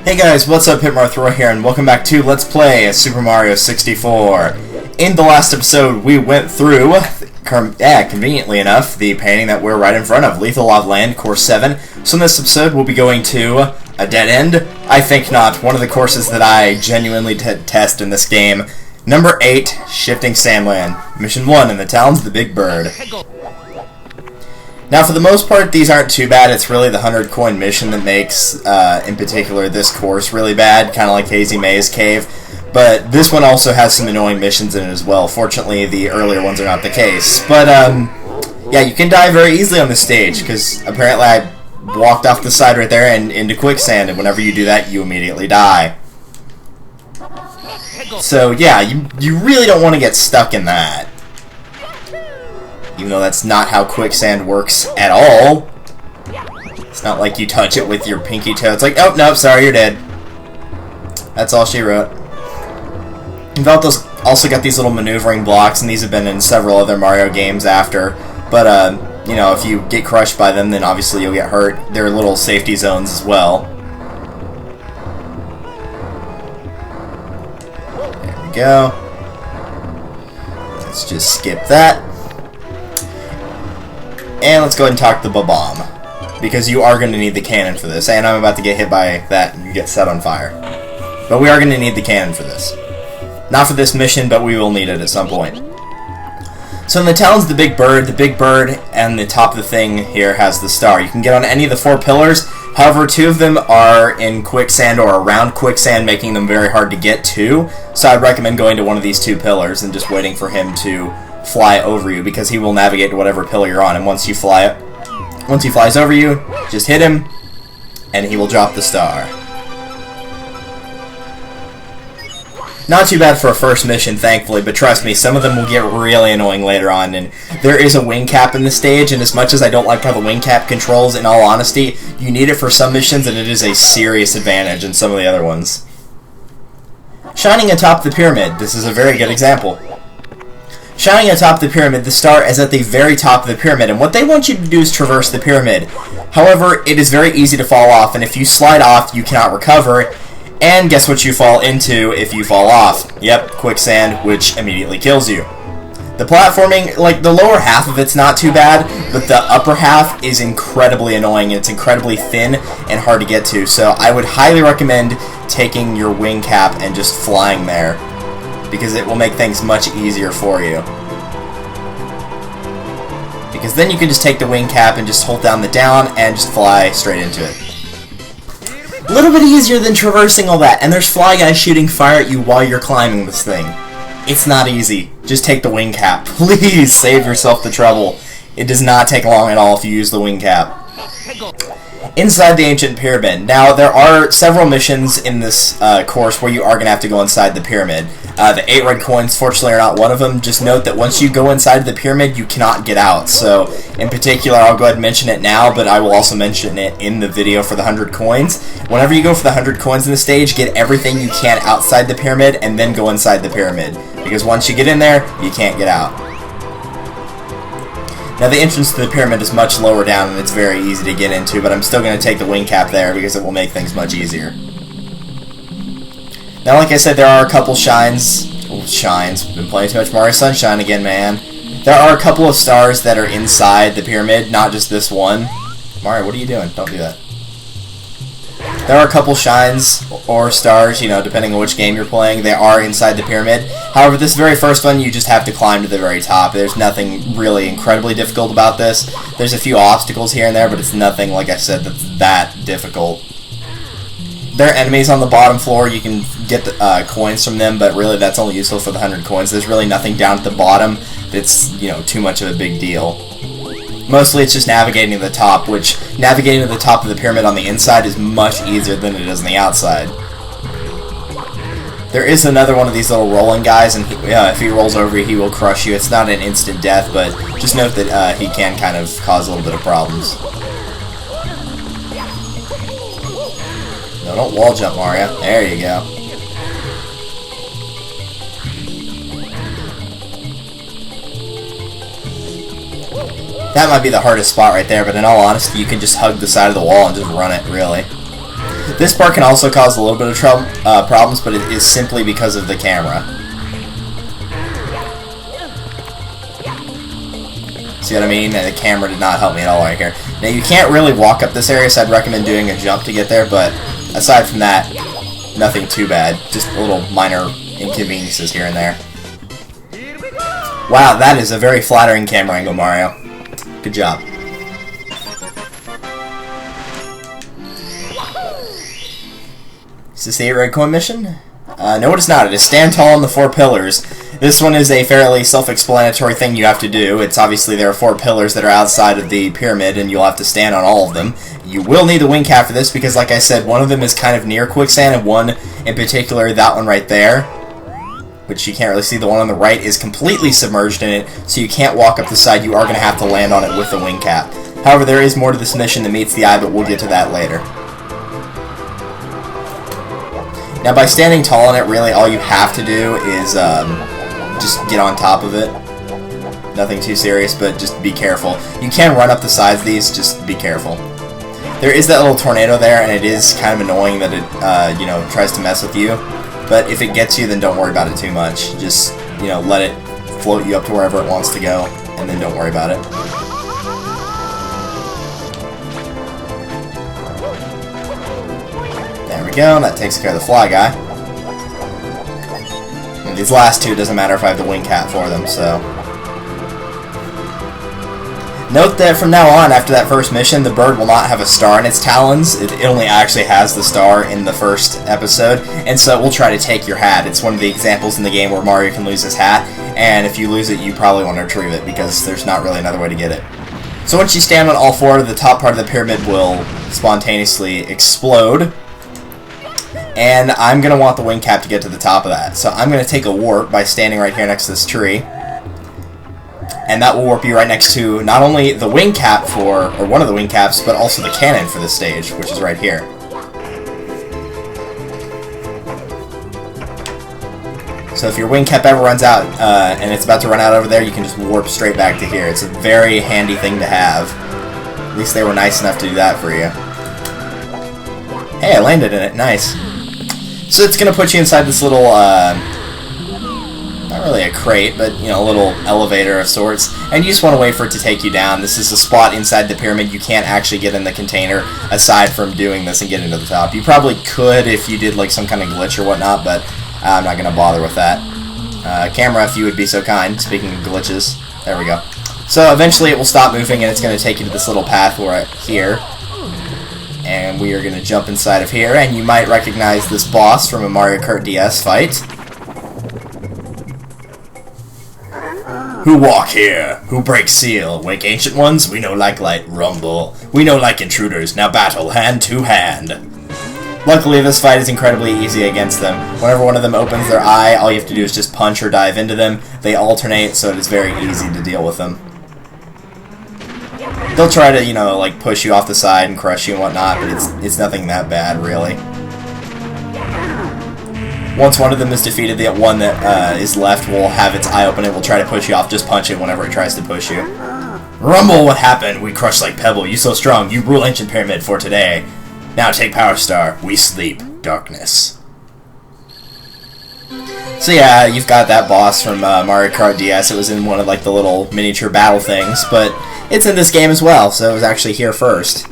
Hey guys, what's up? Hitmarthroy here, and welcome back to Let's Play Super Mario 64. In the last episode, we went through, conveniently enough, the painting that we're right in front of, Lethal Lava Land, Course 7. So in this episode, we'll be going to a dead end. I think not. One of the courses that I genuinely test in this game. Number 8, Shifting Sandland. Mission 1 in the Talons of the Big Bird. Now, for the most part, these aren't too bad. It's really the 100 coin mission that makes, in particular, this course really bad, kind of like Hazy Maze Cave. But this one also has some annoying missions in it as well. Fortunately, the earlier ones are not the case. But, yeah, you can die very easily on this stage, because apparently I walked off the side right there and into quicksand, and whenever you do that, you immediately die. So, yeah, you really don't want to get stuck in that. Even though that's not how quicksand works at all. It's not like you touch it with your pinky toe. It's like, oh, nope, sorry, you're dead. That's all she wrote. You've also got these little maneuvering blocks, and these have been in several other Mario games after. But, you know, if you get crushed by them, then obviously you'll get hurt. There are little safety zones as well. There we go. Let's just skip that. And let's go ahead and talk to the Bomb, because you are going to need the cannon for this, and I'm about to get hit by that and get set on fire. But we are going to need the cannon for this. Not for this mission, but we will need it at some point. So in the Talons of the Big Bird and the top of the thing here has the star. You can get on any of the 4 pillars, however 2 of them are in quicksand or around quicksand, making them very hard to get to, so I'd recommend going to one of these 2 pillars and just waiting for him to fly over you, because he will navigate to whatever pillar you're on, and once he flies over you, just hit him, and he will drop the star. Not too bad for a first mission, thankfully, but trust me, some of them will get really annoying later on, and there is a wing cap in the stage, and as much as I don't like how the wing cap controls, in all honesty, you need it for some missions, and it is a serious advantage in some of the other ones. Shining atop the pyramid. This is a very good example. Shining atop the pyramid, the star is at the very top of the pyramid, and what they want you to do is traverse the pyramid. However, it is very easy to fall off, and if you slide off, you cannot recover, and guess what you fall into if you fall off? Yep, quicksand, which immediately kills you. The platforming, like, the lower half of it's not too bad, but the upper half is incredibly annoying, and it's incredibly thin and hard to get to, so I would highly recommend taking your wing cap and just flying there, because it will make things much easier for you. Because then you can just take the wing cap and just hold down the down and just fly straight into it. A little bit easier than traversing all that, and there's fly guys shooting fire at you while you're climbing this thing. It's not easy. Just take the wing cap. Please save yourself the trouble. It does not take long at all if you use the wing cap. Inside the ancient pyramid. Now, there are several missions in this course where you are going to have to go inside the pyramid. The 8 red coins, fortunately, are not one of them. Just note that once you go inside the pyramid, you cannot get out. So, in particular, I'll go ahead and mention it now, but I will also mention it in the video for the 100 coins. Whenever you go for the 100 coins in the stage, get everything you can outside the pyramid, and then go inside the pyramid. Because once you get in there, you can't get out. Now, the entrance to the pyramid is much lower down, and it's very easy to get into, but I'm still going to take the wing cap there because it will make things much easier. Now, like I said, there are a couple shines. Oh, shines. Been playing too much Mario Sunshine again, man. There are a couple of stars that are inside the pyramid, not just this one. Mario, what are you doing? Don't do that. There are a couple shines or stars, you know, depending on which game you're playing. They are inside the pyramid. However, this very first one, you just have to climb to the very top. There's nothing really incredibly difficult about this. There's a few obstacles here and there, but it's nothing, like I said, that's that difficult. There are enemies on the bottom floor. You can get the, coins from them, but really that's only useful for the 100 coins. There's really nothing down at the bottom that's, you know, too much of a big deal. Mostly it's just navigating to the top, which navigating to the top of the pyramid on the inside is much easier than it is on the outside. There is another one of these little rolling guys, and if he rolls over you, he will crush you. It's not an instant death, but just note that he can kind of cause a little bit of problems. No, don't wall jump, Mario. There you go. That might be the hardest spot right there, but in all honesty, you can just hug the side of the wall and just run it, really. This part can also cause a little bit of problems, but it is simply because of the camera. See what I mean? The camera did not help me at all right here. Now, you can't really walk up this area, so I'd recommend doing a jump to get there, but aside from that, nothing too bad. Just little minor inconveniences here and there. Wow, that is a very flattering camera angle, Mario. Good job. Is this the 8 red coin mission? No, it is not. It is stand tall on the 4 pillars. This one is a fairly self-explanatory thing you have to do. It's obviously there are 4 pillars that are outside of the pyramid, and you'll have to stand on all of them. You will need the wing cap for this because, like I said, one of them is kind of near quicksand, and one in particular, that one right there, which you can't really see, the one on the right, is completely submerged in it, so you can't walk up the side. You are going to have to land on it with the wing cap. However, there is more to this mission than meets the eye, but we'll get to that later. Now, by standing tall on it, really all you have to do is just get on top of it. Nothing too serious, but just be careful. You can run up the sides of these, just be careful. There is that little tornado there, and it is kind of annoying that it, you know, tries to mess with you. But if it gets you, then don't worry about it too much. Just, you know, let it float you up to wherever it wants to go, and then don't worry about it. There we go, that takes care of the fly guy. And these last two, doesn't matter if I have the wing cap for them, so... Note that from now on, after that first mission, the bird will not have a star in its talons. It only actually has the star in the first episode, and so it will try to take your hat. It's one of the examples in the game where Mario can lose his hat, and if you lose it, you probably want to retrieve it, because there's not really another way to get it. So once you stand on all 4, the top part of the pyramid will spontaneously explode, and I'm going to want the wing cap to get to the top of that. So I'm going to take a warp by standing right here next to this tree. And that will warp you right next to not only the wing cap or one of the wing caps, but also the cannon for the stage, which is right here. So if your wing cap ever runs out, and it's about to run out over there, you can just warp straight back to here. It's a very handy thing to have. At least they were nice enough to do that for you. Hey, I landed in it. Nice. So it's going to put you inside this little, not really a crate, but, you know, a little elevator of sorts, and you just want to wait for it to take you down. This is a spot inside the pyramid. You can't actually get in the container aside from doing this and getting to the top. You probably could if you did, like, some kind of glitch or whatnot, but I'm not going to bother with that. Camera, if you would be so kind, speaking of glitches. There we go. So eventually it will stop moving, and it's going to take you to this little path right here. And we are going to jump inside of here, and you might recognize this boss from a Mario Kart DS fight. Who walk here? Who break seal? Wake ancient ones? We know like light rumble. We know like intruders. Now battle hand to hand. Luckily, this fight is incredibly easy against them. Whenever one of them opens their eye, all you have to do is just punch or dive into them. They alternate, so it is very easy to deal with them. They'll try to, you know, like push you off the side and crush you and whatnot, but it's nothing that bad, really. Once one of them is defeated, the one that is left will have its eye open. It will try to push you off. Just punch it whenever it tries to push you. Rumble, what happened? We crushed like pebble. You so strong. You rule ancient pyramid for today. Now take power star. We sleep. Darkness. So yeah, you've got that boss from Mario Kart DS. It was in one of like the little miniature battle things, but it's in this game as well, so it was actually here first.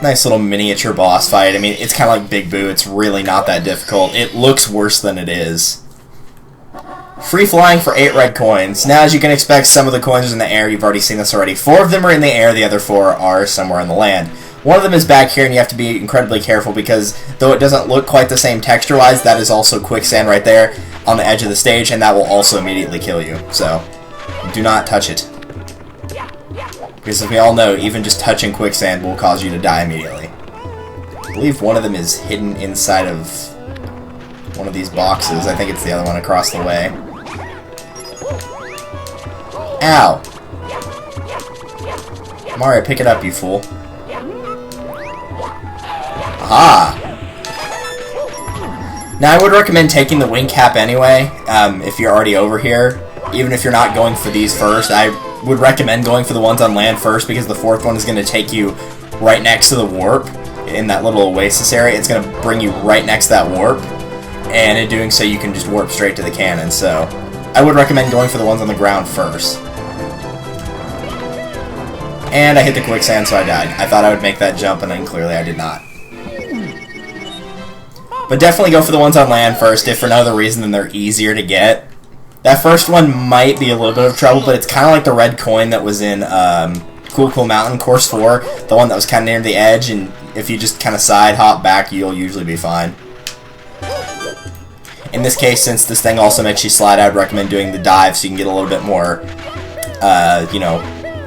Nice little miniature boss fight. I mean, it's kind of like Big Boo. It's really not that difficult. It looks worse than it is. Free flying for 8 red coins. Now, as you can expect, some of the coins are in the air. You've already seen this already. 4 of them are in the air. The other 4 are somewhere on the land. One of them is back here, and you have to be incredibly careful because, though it doesn't look quite the same texture-wise, that is also quicksand right there on the edge of the stage, and that will also immediately kill you. So, do not touch it. Because as we all know, even just touching quicksand will cause you to die immediately. I believe one of them is hidden inside of one of these boxes. I think it's the other one across the way. Ow! Mario, pick it up, you fool. Aha! Now, I would recommend taking the wing cap anyway, if you're already over here. Even if you're not going for these first, I would recommend going for the ones on land first, because the 4th one is going to take you right next to the warp, in that little oasis area, it's going to bring you right next to that warp, and in doing so you can just warp straight to the cannon. So I would recommend going for the ones on the ground first. And I hit the quicksand, so I died. I thought I would make that jump, and then clearly I did not. But definitely go for the ones on land first, if for no other reason than they're easier to get. That first one might be a little bit of trouble, but it's kind of like the red coin that was in Cool Mountain Course 4, the one that was kind of near the edge, and if you just kind of side hop back, you'll usually be fine. In this case, since this thing also makes you slide, I would recommend doing the dive so you can get a little bit more, you know,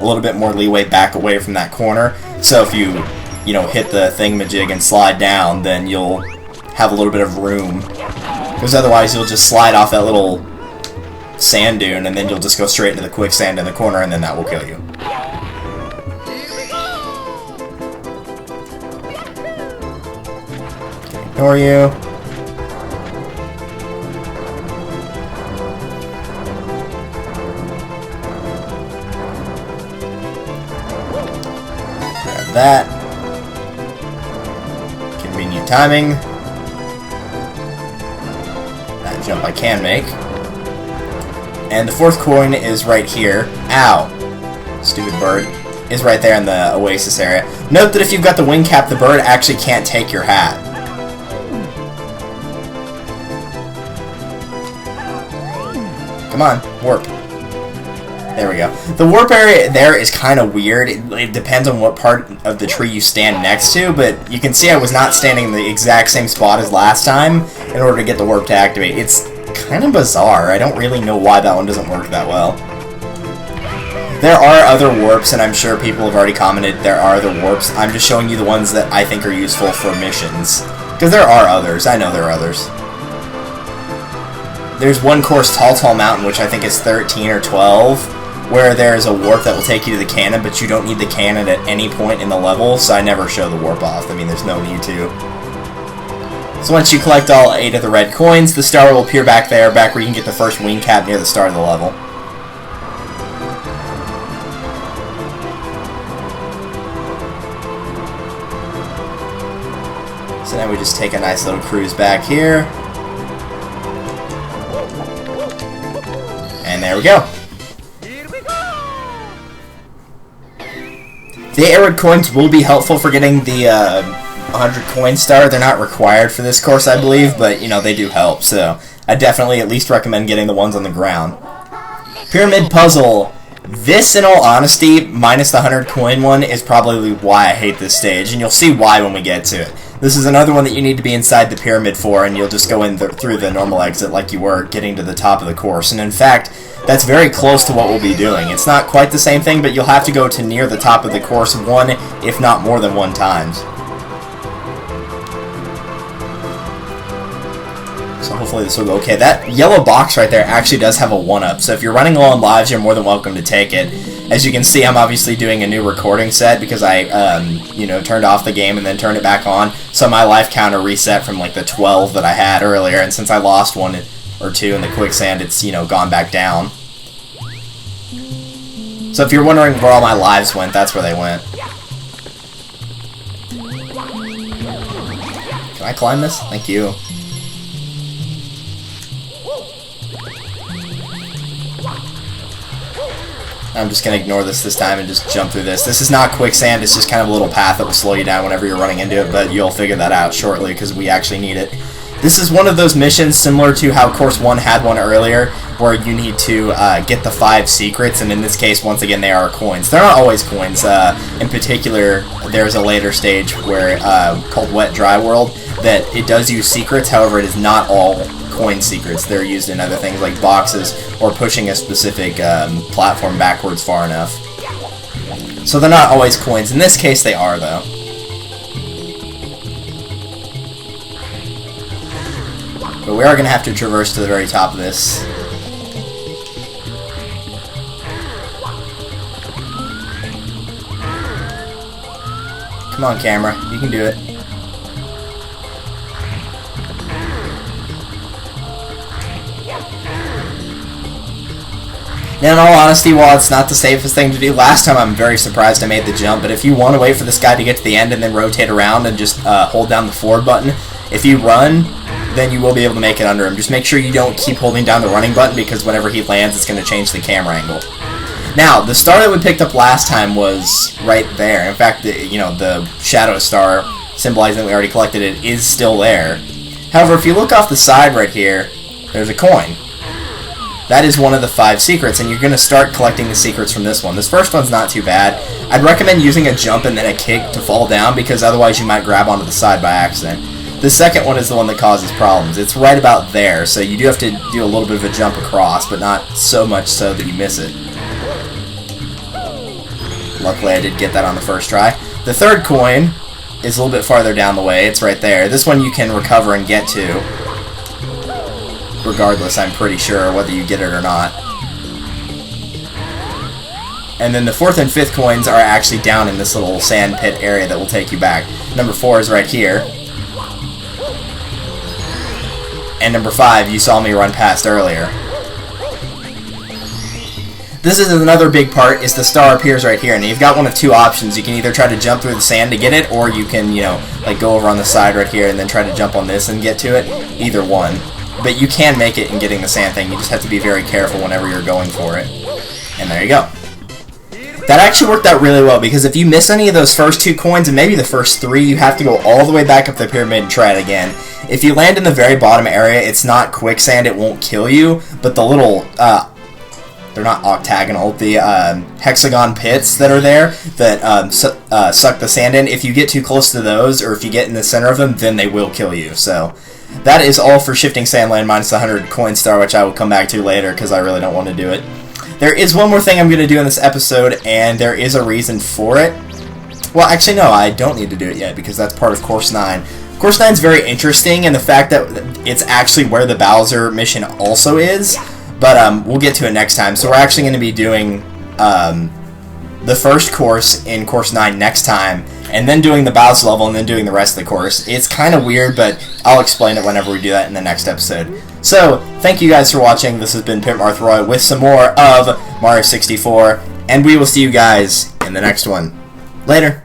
a little bit more leeway back away from that corner. So if you know, hit the thingamajig and slide down, then you'll have a little bit of room. Because otherwise you'll just slide off that little sand dune, and then you'll just go straight into the quicksand in the corner, and then that will kill you. Ignore you. Grab that. Convenient timing. That jump I can make. And the fourth coin is right here. Ow! Stupid bird. Is right there in the oasis area. Note that if you've got the wing cap, the bird actually can't take your hat. Come on, warp. There we go. The warp area there is kind of weird. It depends on what part of the tree you stand next to, but you can see I was not standing in the exact same spot as last time in order to get the warp to activate. It's kind of bizarre. I don't really know why that one doesn't work that well. There are other warps, and I'm sure people have already commented there are other warps. I'm just showing you the ones that I think are useful for missions. Because there are others. I know there are others. There's one course, Tall Mountain, which I think is 13 or 12, where there's a warp that will take you to the cannon, but you don't need the cannon at any point in the level, so I never show the warp off. I mean, there's no need to. So once you collect all 8 of the red coins, the star will appear back there, back where you can get the first wing cap near the start of the level. So now we just take a nice little cruise back here. And there we go. The arid coins will be helpful for getting the 100 coin star. They're not required for this course, I believe, but you know, they do help. So I definitely at least recommend getting the ones on the ground. Pyramid puzzle. This, in all honesty, minus the 100 coin one, is probably why I hate this stage, and you'll see why when we get to it. This is another one that you need to be inside the pyramid for, and you'll just go in through the normal exit like you were getting to the top of the course. And in fact, that's very close to what we'll be doing. It's not quite the same thing, but you'll have to go to near the top of the course one, if not more than one times. So hopefully this will go okay. That yellow box right there actually does have a 1-up, so if you're running low on lives, you're more than welcome to take it. As you can see, I'm obviously doing a new recording set because I, you know, turned off the game and then turned it back on, so my life counter reset from like the 12 that I had earlier, and since I lost 1 or 2 in the quicksand, it's, you know, gone back down. So if you're wondering where all my lives went, that's where they went. Can I climb this? Thank you. I'm just going to ignore this time and just jump through this. This is not quicksand, it's just kind of a little path that will slow you down whenever you're running into it, but you'll figure that out shortly because we actually need it. This is one of those missions similar to how Course 1 had one earlier, where you need to get the 5 secrets, and in this case, once again, they are coins. They're not always coins. In particular, there's a later stage where called Wet Dry World that it does use secrets, however, it is not all coin secrets. They're used in other things like boxes or pushing a specific platform backwards far enough. So they're not always coins. In this case, they are, though. But we are going to have to traverse to the very top of this. Come on, camera. You can do it. Now, in all honesty, while it's not the safest thing to do, last time I'm very surprised I made the jump, but if you want to wait for this guy to get to the end and then rotate around and just hold down the forward button, if you run, then you will be able to make it under him. Just make sure you don't keep holding down the running button, because whenever he lands, it's going to change the camera angle. Now, the star that we picked up last time was right there. In fact, the shadow star, symbolizing that we already collected it, is still there. However, if you look off the side right here, there's a coin. That is one of the 5 secrets, and you're going to start collecting the secrets from this one. This first one's not too bad. I'd recommend using a jump and then a kick to fall down, because otherwise you might grab onto the side by accident. The second one is the one that causes problems. It's right about there, so you do have to do a little bit of a jump across, but not so much so that you miss it. Luckily, I did get that on the first try. The third coin is a little bit farther down the way. It's right there. This one you can recover and get to, regardless, I'm pretty sure, whether you get it or not. And then the 4th and 5th coins are actually down in this little sand pit area that will take you back. Number 4 is right here. And number 5 you saw me run past earlier. This is another big part, is the star appears right here, and you've got one of 2 options. You can either try to jump through the sand to get it, or you can, like go over on the side right here and then try to jump on this and get to it. Either one. But you can make it in getting the sand thing. You just have to be very careful whenever you're going for it. And there you go. That actually worked out really well, because if you miss any of those first 2 coins, and maybe the first 3, you have to go all the way back up the pyramid and try it again. If you land in the very bottom area, it's not quicksand, it won't kill you, but the little, they're not octagonal, the hexagon pits that are there that suck the sand in, if you get too close to those, or if you get in the center of them, then they will kill you. So that is all for Shifting Sandland minus the 100 coin star, which I will come back to later, because I really don't want to do it. There is one more thing I'm going to do in this episode, and there is a reason for it. Well, actually, no, I don't need to do it yet, because that's part of Course 9. Course 9 is very interesting, and the fact that it's actually where the Bowser mission also is, but we'll get to it next time. So we're actually going to be doing the first course in Course 9 next time, and then doing the Bowser level, and then doing the rest of the course. It's kind of weird, but I'll explain it whenever we do that in the next episode. So, thank you guys for watching. This has been Pimp Marthroy with some more of Mario 64, and we will see you guys in the next one. Later.